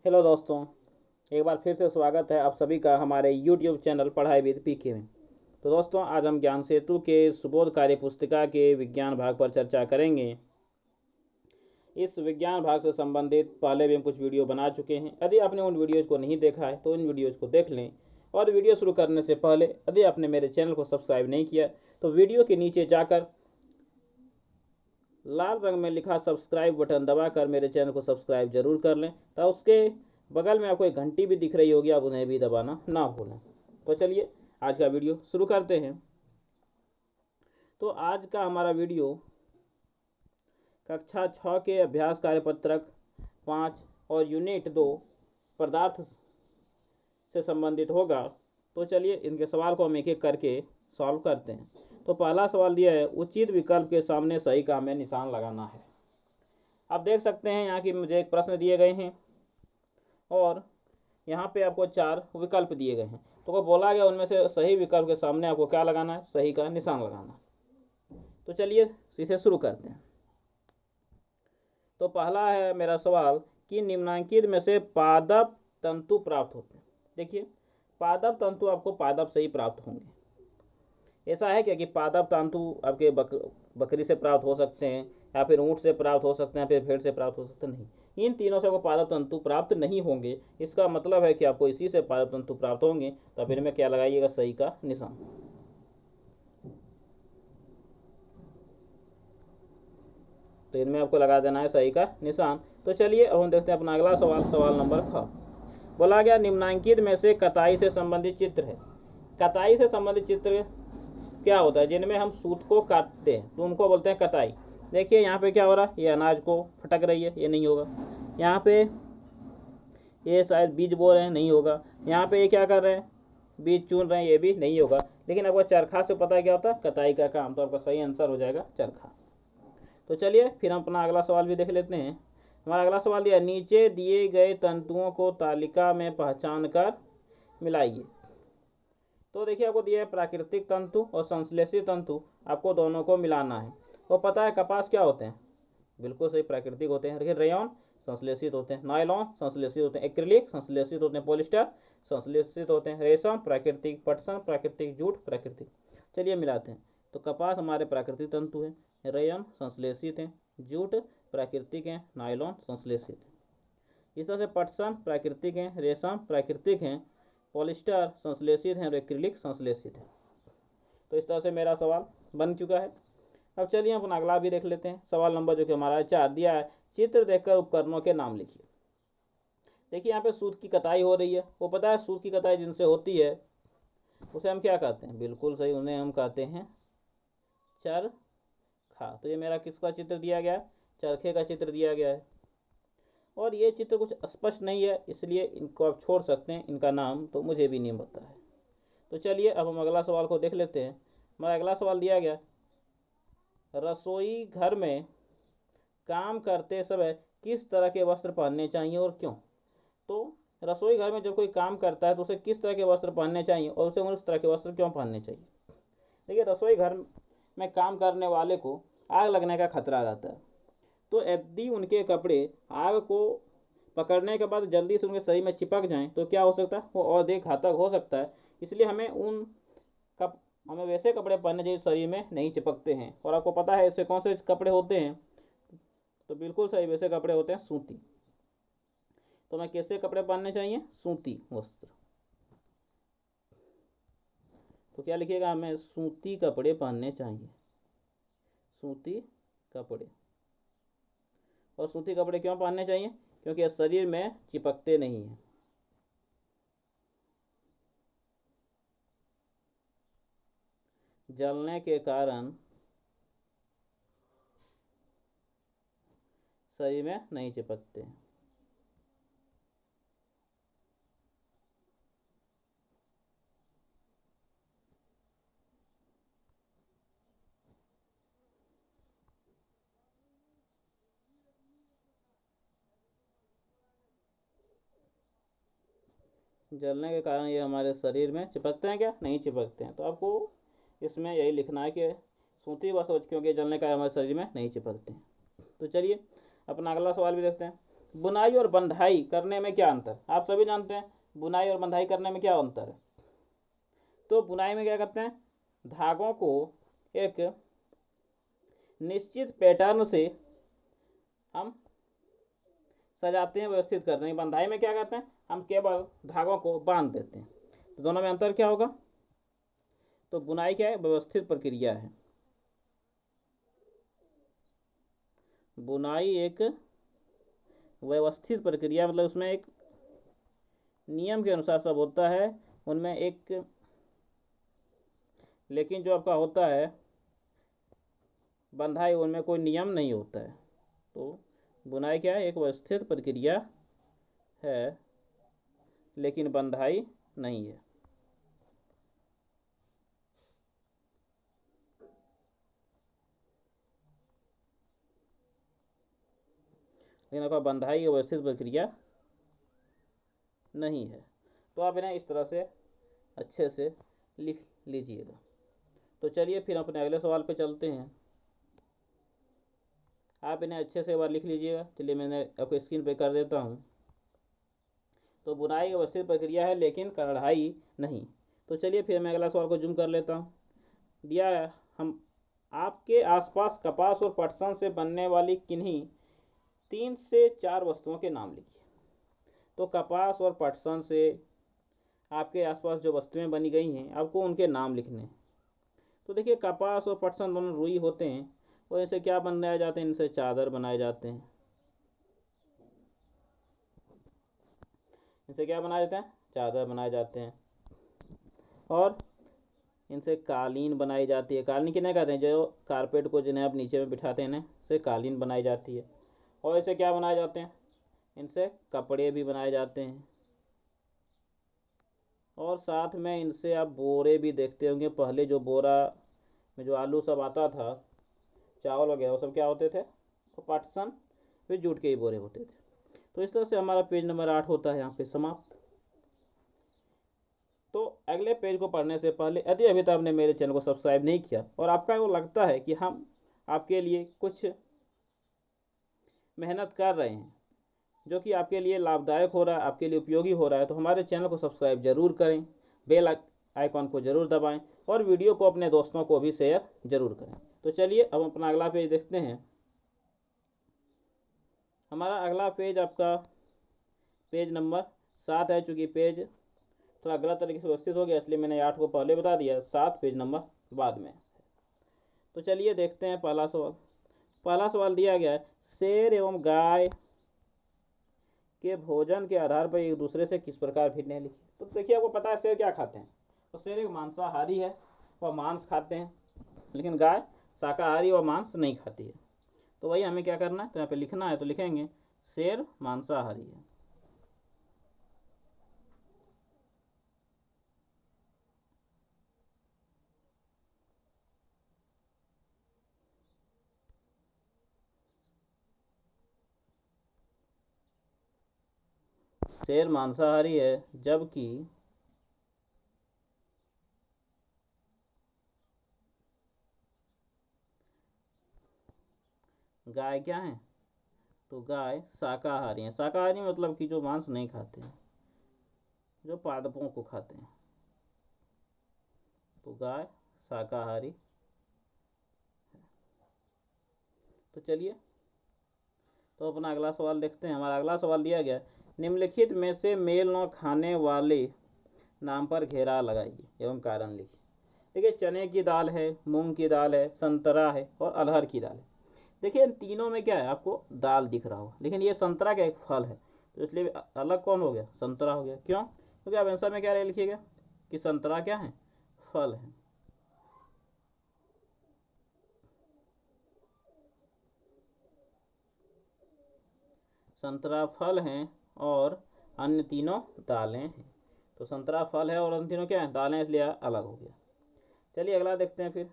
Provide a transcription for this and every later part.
Hello दोस्तों, एक बार फिर से स्वागत है आप सभी का हमारे YouTube चैनल पढ़ाई विद पीके में। तो दोस्तों, आज हम ज्ञान सेतु के सुबोध कार्य पुस्तिका के विज्ञान भाग पर चर्चा करेंगे। इस विज्ञान भाग से संबंधित पहले भी हम कुछ वीडियो बना चुके हैं। यदि आपने उन वीडियोज़ को नहीं देखा है तो इन वीडियोज़ को देख लें। और वीडियो शुरू करने से पहले यदि आपने मेरे चैनल को सब्सक्राइब नहीं किया तो वीडियो के नीचे जाकर लाल रंग में लिखा सब्सक्राइब बटन दबाकर मेरे चैनल को सब्सक्राइब जरूर कर लें। तो उसके बगल में आपको एक घंटी भी दिख रही होगी, आप उन्हें भी दबाना ना भूलें। तो चलिए आज का वीडियो शुरू करते हैं। तो आज का हमारा वीडियो कक्षा 6 के अभ्यास कार्यपत्रक 5 और यूनिट 2 पदार्थ से संबंधित होगा। तो चलिए इनके सवाल को हम एक एक करके सॉल्व करते हैं। तो पहला सवाल दिया है, उचित विकल्प के सामने सही का हमें निशान लगाना है। आप देख सकते हैं यहाँ की मुझे एक प्रश्न दिए गए हैं और यहाँ पे आपको 4 विकल्प दिए गए हैं। तो को बोला गया उनमें से सही विकल्प के सामने आपको क्या लगाना है, सही का निशान लगाना। तो चलिए इसे शुरू करते हैं। तो पहला है मेरा सवाल कि निम्नलिखित में से पादप तंतु प्राप्त होते हैं। देखिए, पादप तंतु आपको पादप से ही प्राप्त होंगे। ऐसा है क्या कि पादप तंतु आपके बकरी से प्राप्त हो सकते हैं या फिर ऊँट से प्राप्त हो सकते हैं, फिर भेड़ से प्राप्त हो सकते हैं? नहीं, इन तीनों से आपको पादप तंतु प्राप्त नहीं होंगे। इसका मतलब है कि आपको इसी से पादप तंतु प्राप्त होंगे। तो फिर में क्या लगाइएगा, सही का निशान। तो इनमें आपको लगा देना है सही का निशान। तो चलिए अब हम देखते हैं अपना अगला सवाल, सवाल नंबर ख। बोला गया निम्नलिखित में से कताई से संबंधित चित्र है। कताई से संबंधित चित्र क्या होता है? जिनमें हम सूत को काटते हैं तो उनको बोलते हैं कताई। देखिए यहाँ पे क्या हो रहा है, ये अनाज को फटक रही है, ये नहीं होगा। यहाँ पे ये शायद बीज बो रहे हैं, नहीं होगा। यहाँ पे ये क्या कर रहे हैं, बीज चुन रहे हैं, ये भी नहीं होगा। लेकिन आपको चरखा से पता है क्या होता है, कताई का काम। तो आपका सही आंसर हो जाएगा चरखा। तो चलिए फिर हम अपना अगला सवाल भी देख लेते हैं। हमारा अगला सवाल दिया, नीचे दिए गए तंतुओं को तालिका में पहचान कर मिलाइए। तो देखिए आपको दिया है प्राकृतिक तंतु और संश्लेषित तंतु, आपको दोनों को मिलाना है। वो पता है कपास क्या होते हैं, बिल्कुल सही, प्राकृतिक होते हैं। देखिए रेयन संश्लेषित होते हैं, नायलॉन संश्लेषित होते हैं, एक्रिलिक संश्लेषित होते हैं, पॉलिस्टर संश्लेषित होते हैं, रेशम प्राकृतिक, पटसन प्राकृतिक, जूट प्राकृतिक। चलिए मिलाते हैं। तो कपास हमारे प्राकृतिक तंतु है, रेयन संश्लेषित हैं, जूट प्राकृतिक हैं, नायलॉन संश्लेषित है। इस तरह से पटसन प्राकृतिक हैं, रेशम प्राकृतिक हैं, पॉलिस्टर संश्लेषित हैं और एक्रिलिक संश्लेषित है। तो इस तरह से मेरा सवाल बन चुका है। अब चलिए अपना अगला भी देख लेते हैं। सवाल नंबर जो कि हमारा 4 दिया है, चित्र देखकर उपकरणों के नाम लिखिए। देखिए यहाँ पे सूत की कताई हो रही है। वो पता है सूत की कताई जिनसे होती है उसे हम क्या कहते हैं? बिल्कुल सही, उन्हें हम कहते हैं चरखा। तो ये मेरा किसका चित्र दिया गया है? चरखे का चित्र दिया गया है। और ये चित्र कुछ स्पष्ट नहीं है, इसलिए इनको आप छोड़ सकते हैं, इनका नाम तो मुझे भी नहीं पता है। तो चलिए अब हम अगला सवाल को देख लेते हैं। हमारा अगला सवाल दिया गया, रसोई घर में काम करते समय किस तरह के वस्त्र पहनने चाहिए और क्यों? तो रसोई घर में जब कोई काम करता है तो उसे किस तरह के वस्त्र पहनने चाहिए और उसे उस तरह के वस्त्र क्यों पहनने चाहिए? देखिए, रसोई घर में काम करने वाले को आग लगने का खतरा रहता है। तो यदि उनके कपड़े आग को पकड़ने के बाद जल्दी से उनके शरीर में चिपक जाएं तो क्या हो सकता है, वो और अधिक घातक हो सकता है। इसलिए हमें वैसे कपड़े पहनने चाहिए शरीर में नहीं चिपकते हैं। और आपको पता है ऐसे कौन से कपड़े होते हैं? तो बिल्कुल सही, वैसे कपड़े होते हैं सूती। तो हमें कैसे कपड़े पहनने चाहिए? सूती वस्त्र। तो क्या लिखिएगा, हमें सूती कपड़े पहनने चाहिए, सूती कपड़े। और सूती कपड़े क्यों पहनने चाहिए? क्योंकि शरीर में चिपकते नहीं हैं। जलने के कारण शरीर में नहीं चिपकते हैं। जलने के कारण ये हमारे शरीर में चिपकते हैं क्या? नहीं चिपकते हैं। तो आपको इसमें यही लिखना है कि सूती वस्त्र क्योंकि जलने का हमारे शरीर में नहीं चिपकते हैं। तो चलिए अपना अगला सवाल भी देखते हैं। बुनाई और बंधाई करने में क्या अंतर, आप सभी जानते हैं बुनाई और बंधाई करने में क्या अंतर है। तो बुनाई में क्या करते हैं, धागों को एक निश्चित पैटर्न से हम सजाते हैं, व्यवस्थित करते हैं। बंधाई में क्या करते हैं, हम केवल धागों को बांध देते हैं। तो दोनों में अंतर क्या होगा, तो बुनाई क्या है, व्यवस्थित प्रक्रिया है। बुनाई एक व्यवस्थित प्रक्रिया, मतलब उसमें एक नियम के अनुसार सब होता है उनमें एक, लेकिन जो आपका होता है बंधाई, उनमें कोई नियम नहीं होता है। तो बुनाई क्या है, एक व्यवस्थित प्रक्रिया है, लेकिन बंधाई नहीं है। लेकिन आपका बंधाई की व्यवस्थित प्रक्रिया नहीं है। तो आप इन्हें इस तरह से अच्छे से लिख लीजिएगा। तो चलिए फिर अपने अगले सवाल पे चलते हैं। आप इन्हें अच्छे से एक बार लिख लीजिएगा। चलिए मैंने आपको स्क्रीन पे कर देता हूँ। तो बुनाई की व्यवस्थित प्रक्रिया है लेकिन कढ़ाई नहीं। तो चलिए फिर मैं अगला सवाल को जूम कर लेता हूँ। दिया है, हम आपके आसपास कपास और पटसन से बनने वाली किन्हीं 3 से 4 वस्तुओं के नाम लिखिए। तो कपास और पटसन से आपके आसपास जो वस्तुएं बनी गई हैं, आपको उनके नाम लिखने हैं। तो देखिए कपास और पटसन दोनों रुई होते हैं, और इनसे क्या बनाए जाते हैं, इनसे चादर बनाए जाते हैं। इनसे क्या बनाए जाते हैं, चादर बनाए जाते हैं। और इनसे कालीन बनाई जाती है। कालीन किन्हें कहते हैं, जो कारपेट को जिन्हें आप नीचे में बिठाते हैं ना, से कालीन बनाई जाती है। और इसे क्या बनाए जाते हैं, इनसे कपड़े भी बनाए जाते हैं। और साथ में इनसे आप बोरे भी देखते होंगे। पहले जो बोरा में जो आलू सब आता था, चावल वगैरह, वो सब क्या होते थे, तो पटसन फिर जूट के ही बोरे होते थे। तो इस तरह से हमारा पेज नंबर 8 होता है यहाँ पे समाप्त। तो अगले पेज को पढ़ने से पहले यदि अभी तक आपने मेरे चैनल को सब्सक्राइब नहीं किया और आपका वो लगता है कि हम आपके लिए कुछ मेहनत कर रहे हैं जो कि आपके लिए लाभदायक हो रहा है, आपके लिए उपयोगी हो रहा है, तो हमारे चैनल को सब्सक्राइब जरूर करें, बेल आइकॉन को जरूर दबाएं और वीडियो को अपने दोस्तों को भी शेयर जरूर करें। तो चलिए अब अपना अगला पेज देखते हैं। हमारा अगला पेज आपका पेज नंबर 7 है। चूँकि पेज थोड़ा गलत तरीके से व्यवस्थित हो गया, इसलिए मैंने 8 को पहले बता दिया, 7 पेज नंबर बाद में। तो चलिए देखते हैं पहला सवाल। पहला सवाल दिया गया है, शेर एवं गाय के भोजन के आधार पर एक दूसरे से किस प्रकार भिन्न है, लिखिए। तो देखिए आपको पता है शेर क्या खाते हैं, तो शेर एक मांसाहारी है, वह मांस खाते हैं, लेकिन गाय शाकाहारी व मांस नहीं खाती है। तो वही हमें क्या करना है, तो यहाँ पे लिखना है, तो लिखेंगे शेर मांसाहारी है। शेर मांसाहारी है, जबकि गाय क्या है, तो गाय शाकाहारी है। शाकाहारी मतलब कि जो मांस नहीं खाते हैं, जो पादपों को खाते हैं, तो गाय शाकाहारी। तो चलिए तो अपना अगला सवाल देखते हैं। हमारा अगला सवाल दिया गया, निम्नलिखित में से मेल न खाने वाले नाम पर घेरा लगाइए एवं कारण लिखिए। देखिए चने की दाल है, मूंग की दाल है, संतरा है और अरहर की दाल है। देखिए इन तीनों में क्या है, आपको दाल दिख रहा होगा, लेकिन ये संतरा का एक फल है, तो इसलिए अलग कौन हो गया, संतरा हो गया। क्यों, क्योंकि आप आंसर में क्या लिखिएगा कि संतरा क्या है, फल है। संतरा फल हैं और अन्य तीनों दालें हैं। तो संतरा फल है और अन्य तीनों क्या है, दालें, इसलिए अलग हो गया। चलिए अगला देखते हैं फिर।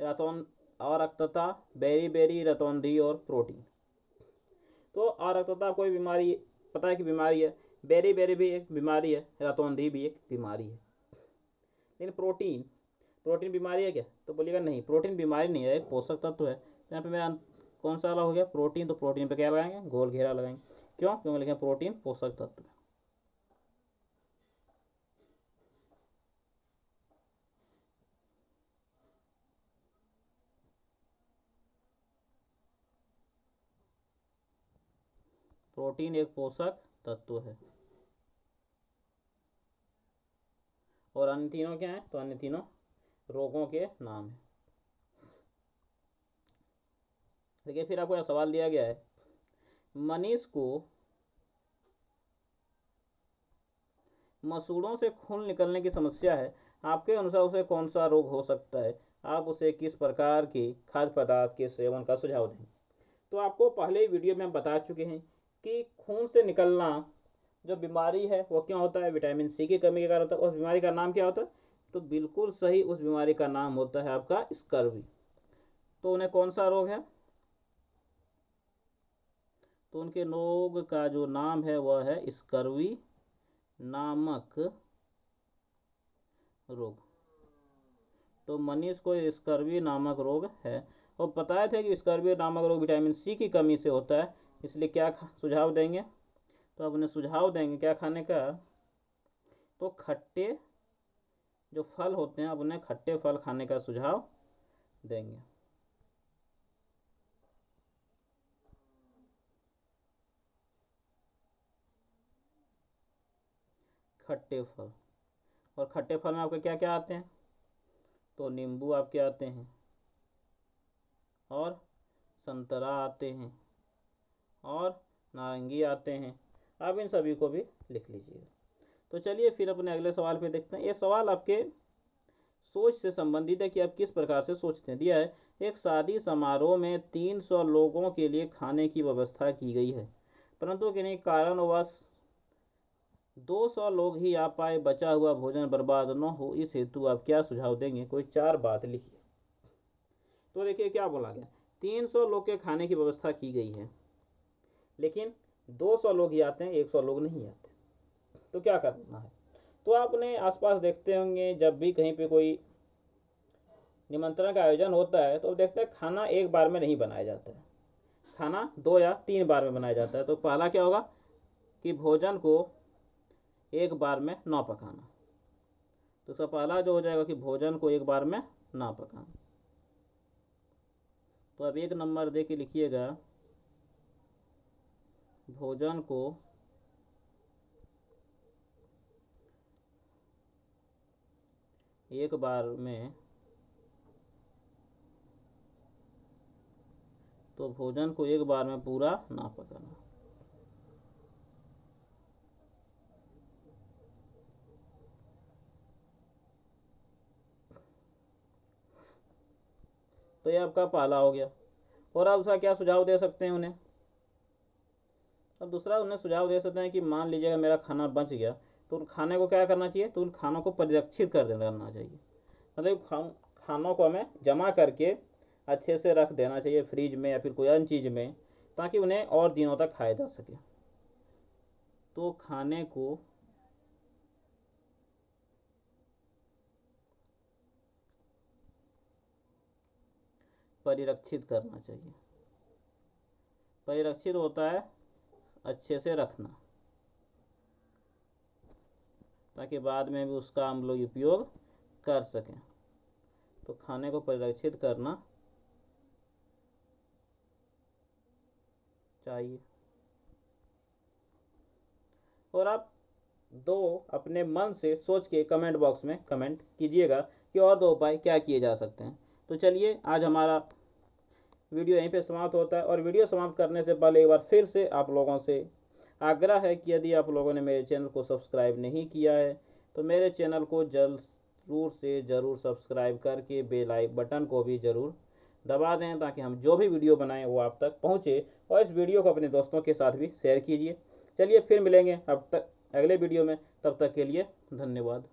रतौन अरक्तता, बेरी बेरी, रतौंधी और प्रोटीन। तो अरक्तता कोई बीमारी, पता है कि बीमारी है, बेरी बेरी भी एक बीमारी है, रतौंधी भी एक बीमारी है। लेकिन प्रोटीन, प्रोटीन बीमारी है क्या, तो बोलिएगा नहीं, प्रोटीन बीमारी नहीं है, एक पोषक तत्व है। तो यहाँ पे मेरा कौन सा वाला हो गया प्रोटीन, तो प्रोटीन पे क्या लगाएंगे, गोल घेरा लगाएंगे। क्यों, क्योंकि लिखें प्रोटीन पोषक तत्व। प्रोटीन एक पोषक तत्व है। और अन्य तीनों क्या हैं, तो अन्य तीनों रोगों के नाम हैं। देखिए फिर आपको यह सवाल दिया गया है, मनीष को मसूड़ों से खून निकलने की समस्या है, आपके अनुसार उसे कौन सा रोग हो सकता है, आप उसे किस प्रकार के खाद्य पदार्थ के सेवन का सुझाव दें। तो आपको पहले ही वीडियो में हम बता चुके हैं कि खून से निकलना जो बीमारी है वो क्यों होता है, विटामिन सी की कमी के कारण होता है। उस बीमारी का नाम क्या होता है, तो बिल्कुल सही, उस बीमारी का नाम होता है आपका स्कर्वी। तो उन्हें कौन सा रोग है, तो उनके रोग का जो नाम है वह है स्कर्वी नामक रोग। तो मनीष को स्कर्वी नामक रोग है, और बताए थे कि स्कर्वी नामक रोग विटामिन सी की कमी से होता है, इसलिए क्या सुझाव देंगे, तो अब उन्हें सुझाव देंगे क्या खाने का, तो खट्टे जो फल होते हैं अब उन्हें खट्टे फल खाने का सुझाव देंगे। खट्टे फल, और खट्टे फल में आपके क्या क्या आते हैं, तो नींबू आपके आते हैं, और संतरा आते हैं, और नारंगी आते हैं। आप इन सभी को भी लिख लीजिए। तो चलिए फिर अपने अगले सवाल पे देखते हैं। ये सवाल आपके सोच से संबंधित है कि आप किस प्रकार से सोचते हैं। दिया है, एक शादी समारोह में 300 लोगों के लिए खाने की व्यवस्था की गई है, परंतु किन्हीं कारणवश 200 लोग ही आ पाए, बचा हुआ भोजन बर्बाद न हो, इस हेतु आप क्या सुझाव देंगे, कोई 4 बात लिखिए। तो देखिए क्या बोला गया, 300 लोग के खाने की व्यवस्था की गई है, लेकिन 200 लोग ही आते हैं, 100 लोग नहीं आते, तो क्या करना है। तो आपने आसपास देखते होंगे जब भी कहीं पे कोई निमंत्रण का आयोजन होता है तो देखते हैं खाना एक बार में नहीं बनाया जाता है, खाना 2 या 3 बार में बनाया जाता है। तो पहला क्या होगा कि भोजन को एक बार में ना पकाना, तो उसका पहला जो हो जाएगा कि भोजन को एक बार में ना पकाना। तो अब 1 नंबर दे के लिखिएगा, भोजन को एक बार में, तो भोजन को एक बार में पूरा ना पकाना। तो ये आपका पहला हो गया। और आप उसका क्या सुझाव दे सकते हैं उन्हें, अब दूसरा उन्हें सुझाव दे सकते हैं कि मान लीजिएगा मेरा खाना बच गया, तो उन खाने को क्या करना चाहिए, तो उन खानों को परिरक्षित कर देना चाहिए, मतलब खानों को हमें जमा करके अच्छे से रख देना चाहिए फ्रिज में या फिर कोई अन्य चीज़ में, ताकि उन्हें और दिनों तक खाया जा सके। तो खाने को परिरक्षित करना चाहिए। परिरक्षित होता है अच्छे से रखना, ताकि बाद में भी उसका हम लोग उपयोग कर सकें। तो खाने को परिरक्षित करना चाहिए। और आप 2 अपने मन से सोच के कमेंट बॉक्स में कमेंट कीजिएगा कि और 2 उपाय क्या किए जा सकते हैं। तो चलिए आज हमारा वीडियो यहीं पे समाप्त होता है, और वीडियो समाप्त करने से पहले एक बार फिर से आप लोगों से आग्रह है कि यदि आप लोगों ने मेरे चैनल को सब्सक्राइब नहीं किया है तो मेरे चैनल को जरूर से ज़रूर सब्सक्राइब करके बेल आइकन बटन को भी ज़रूर दबा दें, ताकि हम जो भी वीडियो बनाएं वो आप तक पहुंचे, और इस वीडियो को अपने दोस्तों के साथ भी शेयर कीजिए। चलिए फिर मिलेंगे अब तक अगले वीडियो में, तब तक के लिए धन्यवाद।